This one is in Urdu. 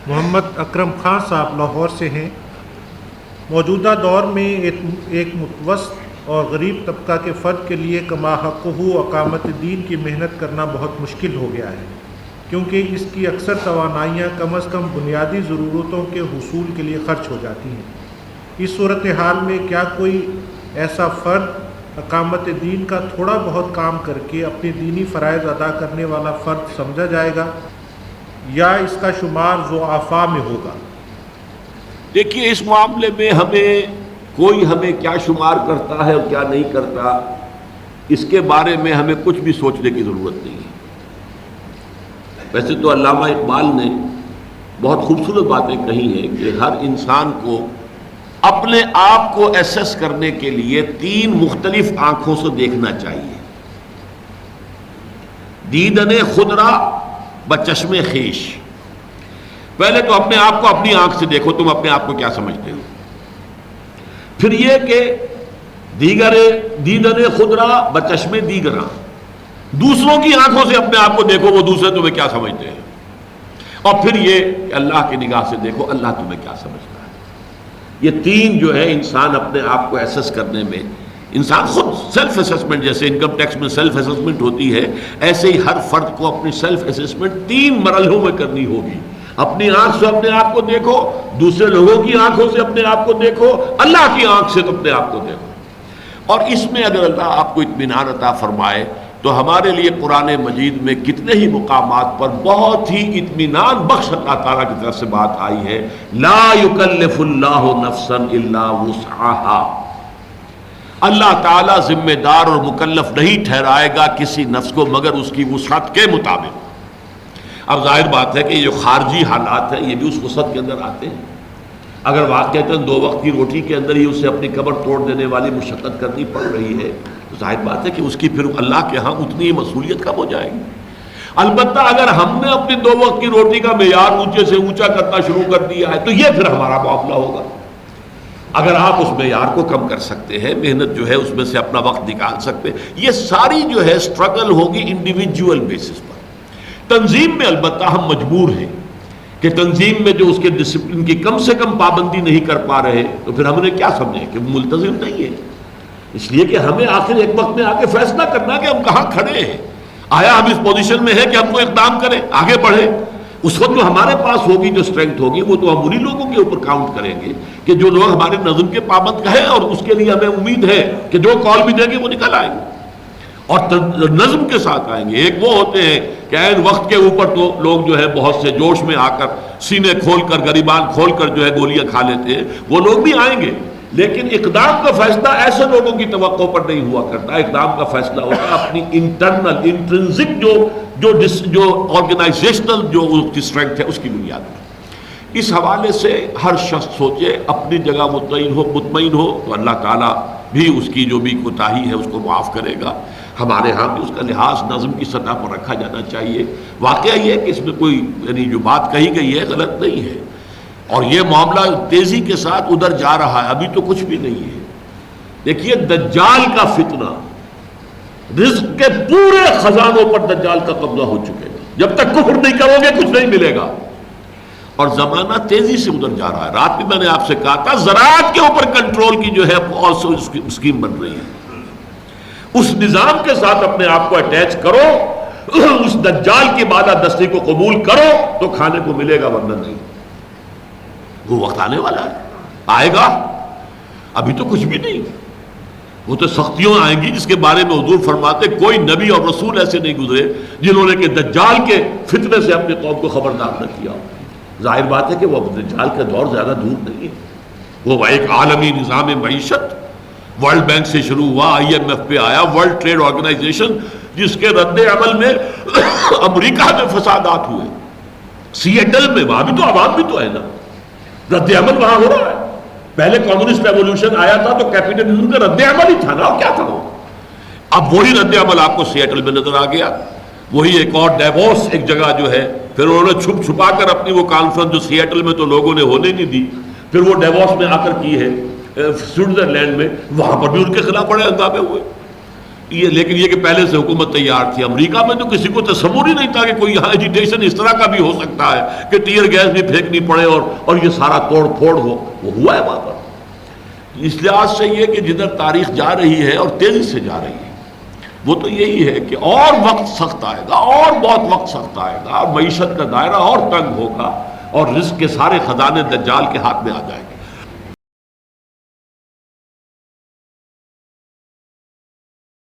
محمد اکرم خان صاحب لاہور سے ہیں۔ موجودہ دور میں ایک متوسط اور غریب طبقہ کے فرد کے لیے کما حقہ اقامت دین کی محنت کرنا بہت مشکل ہو گیا ہے، کیونکہ اس کی اکثر توانائیاں کم از کم بنیادی ضرورتوں کے حصول کے لیے خرچ ہو جاتی ہیں۔ اس صورتحال میں کیا کوئی ایسا فرد اقامت دین کا تھوڑا بہت کام کر کے اپنے دینی فرائض ادا کرنے والا فرد سمجھا جائے گا یا اس کا شمار ضعفاء میں ہوگا؟ دیکھیے، اس معاملے میں ہمیں کیا شمار کرتا ہے اور کیا نہیں کرتا، اس کے بارے میں ہمیں کچھ بھی سوچنے کی ضرورت نہیں ہے۔ ویسے تو علامہ اقبال نے بہت خوبصورت باتیں کہی ہیں کہ ہر انسان کو اپنے آپ کو ایسس کرنے کے لیے 3 مختلف آنکھوں سے دیکھنا چاہیے۔ دیدن خود را بچشم خیش، پہلے تو اپنے آپ کو اپنی آنکھ سے دیکھو، تم اپنے آپ کو کیا سمجھتے ہو۔ پھر یہ کہ دیدن خود را بچشم دیگراں، دوسروں کی آنکھوں سے اپنے آپ کو دیکھو، وہ دوسرے تمہیں کیا سمجھتے ہیں۔ اور پھر یہ کہ اللہ کی نگاہ سے دیکھو، اللہ تمہیں کیا سمجھتا ہے۔ یہ 3 جو ہے انسان اپنے آپ کو ایسس کرنے میں، انسان خود سیلف اسسمنٹ، جیسے انکم ٹیکس میں سیلف اسسمنٹ ہوتی ہے، ایسے ہی ہر فرد کو اپنی سیلف اسسمنٹ 3 مرحلوں میں کرنی ہوگی۔ اپنی آنکھ سے اپنے آپ کو دیکھو، دوسرے لوگوں کی آنکھوں سے اپنے آپ کو دیکھو، اللہ کی آنکھ سے اپنے آپ کو دیکھو۔ اور اس میں اگر اللہ آپ کو اطمینان عطا فرمائے تو ہمارے لیے قرآن مجید میں کتنے ہی مقامات پر بہت ہی اطمینان بخش اللہ تعالیٰ کی طرف سے بات آئی ہے، لا یکلف اللہ نفسا الا وسعها۔ اللہ تعالیٰ ذمہ دار اور مکلف نہیں ٹھہرائے گا کسی نفس کو مگر اس کی وسعت کے مطابق۔ اب ظاہر بات ہے کہ یہ جو خارجی حالات ہیں یہ بھی اس وسعت کے اندر آتے ہیں۔ اگر واقعتاً 2 وقت کی روٹی کے اندر ہی اسے اپنی کمر توڑ دینے والی مشقت کرنی پڑ رہی ہے تو ظاہر بات ہے کہ اس کی پھر اللہ کے ہاں اتنی ہی مسئولیت کم ہو جائے گی۔ البتہ اگر ہم نے اپنی 2 وقت کی روٹی کا معیار اونچے سے اونچا کرنا شروع کر دیا ہے تو یہ پھر ہمارا معاملہ ہوگا۔ اگر آپ اس معیار کو کم کر سکتے ہیں، محنت جو ہے اس میں سے اپنا وقت نکال سکتے ہیں، یہ ساری جو ہے سٹرگل ہوگی انڈیویجول بیسس پر۔ تنظیم میں البتہ ہم مجبور ہیں کہ تنظیم میں جو اس کے ڈسپلن کی کم سے کم پابندی نہیں کر پا رہے تو پھر ہم نے کیا سمجھے کہ وہ ملتزم نہیں ہے۔ اس لیے کہ ہمیں آخر ایک وقت میں آ کے فیصلہ کرنا کہ ہم کہاں کھڑے ہیں، آیا ہم اس پوزیشن میں ہیں کہ ہم کو اقدام کریں، آگے بڑھیں۔ اس وقت جو ہمارے پاس ہوگی، جو اسٹرینتھ ہوگی، وہ تو ہم انہی لوگوں کے اوپر کاؤنٹ کریں گے کہ جو لوگ ہمارے نظم کے پابند ہیں اور اس کے لیے ہمیں امید ہے کہ جو کال بھی دیں گے وہ نکل آئیں گے اور نظم کے ساتھ آئیں گے۔ ایک وہ ہوتے ہیں کہ عین وقت کے اوپر تو لوگ جو ہے بہت سے جوش میں آ کر سینے کھول کر، گریبان کھول کر جو ہے گولیاں کھا لیتے ہیں، وہ لوگ بھی آئیں گے، لیکن اقدام کا فیصلہ ایسے لوگوں کی توقع پر نہیں ہوا کرتا۔ اقدام کا فیصلہ ہوتا ہے اپنی انٹرنل انٹرنسک جو آرگنائزیشنل جو اس کی اسٹرینتھ ہے اس کی بنیاد پر۔ اس حوالے سے ہر شخص سوچے، اپنی جگہ مطمئن ہو تو اللہ تعالیٰ بھی اس کی جو بھی کوتاہی ہے اس کو معاف کرے گا۔ ہمارے ہاں بھی اس کا لحاظ نظم کی سطح پر رکھا جانا چاہیے۔ واقعہ یہ ہے کہ اس میں کوئی یعنی جو بات کہی گئی ہے غلط نہیں ہے، اور یہ معاملہ تیزی کے ساتھ ادھر جا رہا ہے، ابھی تو کچھ بھی نہیں ہے۔ دیکھیے، دجال کا فتنہ، رزق کے پورے خزانوں پر دجال کا قبضہ ہو چکے گا۔ جب تک کفر نہیں کرو گے کچھ نہیں ملے گا، اور زمانہ تیزی سے ادھر جا رہا ہے۔ رات بھی میں نے آپ سے کہا تھا زراعت کے اوپر کنٹرول کی جو ہے بہت سی اسکیم بن رہی ہے۔ اس نظام کے ساتھ اپنے آپ کو اٹیچ کرو، اس دجال کی بالادستی کو قبول کرو تو کھانے کو ملے گا، ورنہ نہیں۔ وہ وقت آنے والا ہے، آئے گا، ابھی تو کچھ بھی نہیں۔ وہ تو سختیوں آئیں گی جس کے بارے میں حضور فرماتے کوئی نبی اور رسول ایسے نہیں گزرے جنہوں نے کہ دجال کے فتنے سے اپنے قوم کو خبردار نہ کیا۔ ظاہر بات ہے کہ وہ دجال کا دور زیادہ دور نہیں ہے، وہ ایک عالمی نظام معیشت ورلڈ بینک سے شروع ہوا، IMF پہ آیا، ورلڈ ٹریڈ آرگنائزیشن، جس کے رد عمل میں امریکہ میں فسادات ہوئے، سیٹل میں، وہاں بھی تو عوام بھی تو ہے نا، رد عمل وہاں ہو رہا ہے۔ پہلے کمیونسٹ ریولوشن آیا تھا تو کیپیٹلزم کا رد عمل ہی تھا نا، اور کیا تھا وہ؟ اب وہی رد عمل آپ کو سیٹل میں نظر آ گیا، وہی ایک اور ڈیووس ایک جگہ جو ہے، پھر انہوں نے چھپ چھپا کر اپنی وہ کانفرنس جو سیٹل میں تو لوگوں نے ہونے نہیں دی، پھر وہ ڈیووس میں آ کر کی ہے سوئٹزرلینڈ میں، وہاں پر بھی ان کے خلاف بڑے ہنگامے ہوئے۔ یہ لیکن یہ کہ پہلے سے حکومت تیار تھی. امریکہ میں تو کسی کو تصور ہی نہیں تھا کہ کوئی یہاں ایجیٹیشن اس طرح کا بھی ہو سکتا ہے کہ ٹیئر گیس بھی پھینکنی پڑے اور یہ سارا توڑ پھوڑ ہو. وہ ہوا ہے وہاں پر. اس لحاظ سے یہ کہ جدھر تاریخ جا رہی ہے اور تیزی سے جا رہی ہے وہ تو یہی ہے کہ اور وقت سخت آئے گا, اور بہت وقت سخت آئے گا, اور معیشت کا دائرہ اور تنگ ہوگا, اور رزق کے سارے خزانے دجال کے ہاتھ میں آ جائیں گے.